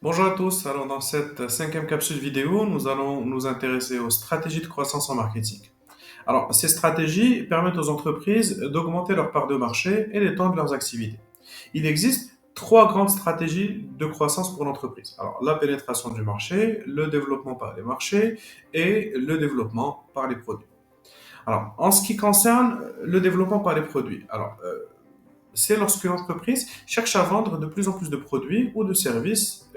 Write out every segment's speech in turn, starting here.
Bonjour à tous. Alors, dans cette cinquième capsule vidéo, nous allons nous intéresser aux stratégies de croissance en marketing. Alors, ces stratégies permettent aux entreprises d'augmenter leur part de marché et d'étendre leurs activités. Il existe trois grandes stratégies de croissance pour l'entreprise. Alors, la pénétration du marché, le développement par les marchés et le développement par les produits. Alors, en ce qui concerne le développement par les produits, c'est lorsque l'entreprise cherche à vendre de plus en plus de produits ou de services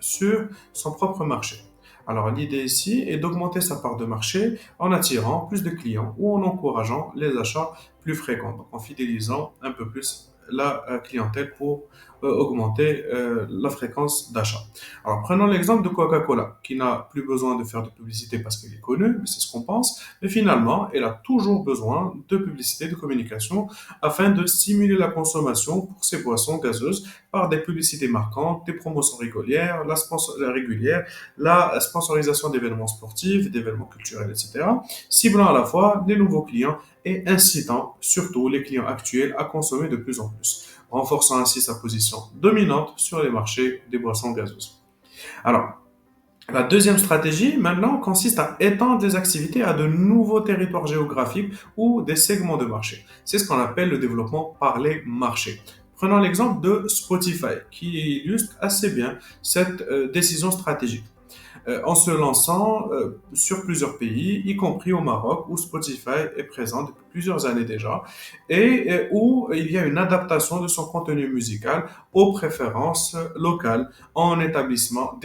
sur son propre marché. Alors l'idée ici est d'augmenter sa part de marché en attirant plus de clients ou en encourageant les achats plus fréquents, donc en fidélisant un peu plus la clientèle pour augmenter la fréquence d'achat. Alors prenons l'exemple de Coca-Cola, qui n'a plus besoin de faire de publicité parce qu'elle est connue, mais c'est ce qu'on pense, mais finalement, elle a toujours besoin de publicité, de communication afin de stimuler la consommation pour ces boissons gazeuses par des publicités marquantes, des promotions régulières, la sponsorisation d'événements sportifs, d'événements culturels, etc., ciblant à la fois les nouveaux clients et incitant surtout les clients actuels à consommer de plus en plus, renforçant ainsi sa position dominante sur les marchés des boissons gazeuses. Alors, la deuxième stratégie, maintenant, consiste à étendre les activités à de nouveaux territoires géographiques ou des segments de marché. C'est ce qu'on appelle le développement par les marchés. Prenons l'exemple de Spotify, qui illustre assez bien cette décision stratégique en se lançant sur plusieurs pays, y compris au Maroc, où Spotify est présent depuis plusieurs années déjà, et où il y a une adaptation de son contenu musical aux préférences locales en établissant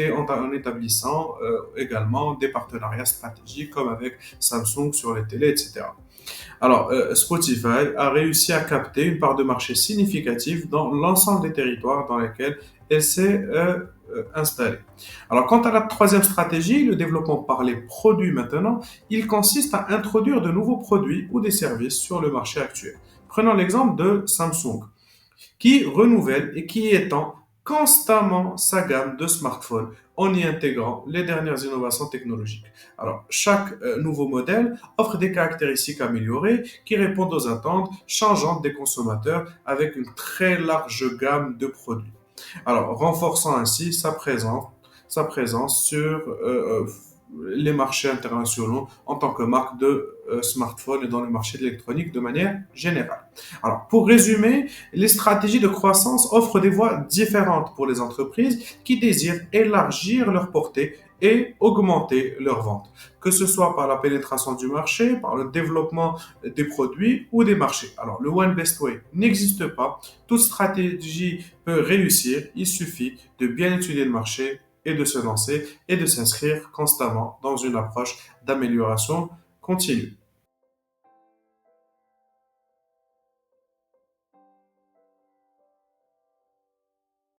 également des partenariats stratégiques comme avec Samsung sur les télés, etc. Alors, Spotify a réussi à capter une part de marché significative dans l'ensemble des territoires dans lesquels elle s'est installée. Alors, quant à la troisième stratégie, le développement par les produits maintenant, il consiste à introduire de nouveaux produits ou des services sur le marché actuel. Prenons l'exemple de Samsung qui renouvelle et qui étend constamment sa gamme de smartphones en y intégrant les dernières innovations technologiques. Alors, chaque nouveau modèle offre des caractéristiques améliorées qui répondent aux attentes changeantes des consommateurs avec une très large gamme de produits. Alors, renforçant ainsi sa présence sur les marchés internationaux en tant que marque de smartphone et dans le marché de l'électronique de manière générale. Alors, pour résumer, les stratégies de croissance offrent des voies différentes pour les entreprises qui désirent élargir leur portée et augmenter leurs ventes, que ce soit par la pénétration du marché, par le développement des produits ou des marchés. Alors, le One Best Way n'existe pas. Toute stratégie peut réussir. Il suffit de bien étudier le marché et de se lancer et de s'inscrire constamment dans une approche d'amélioration continue.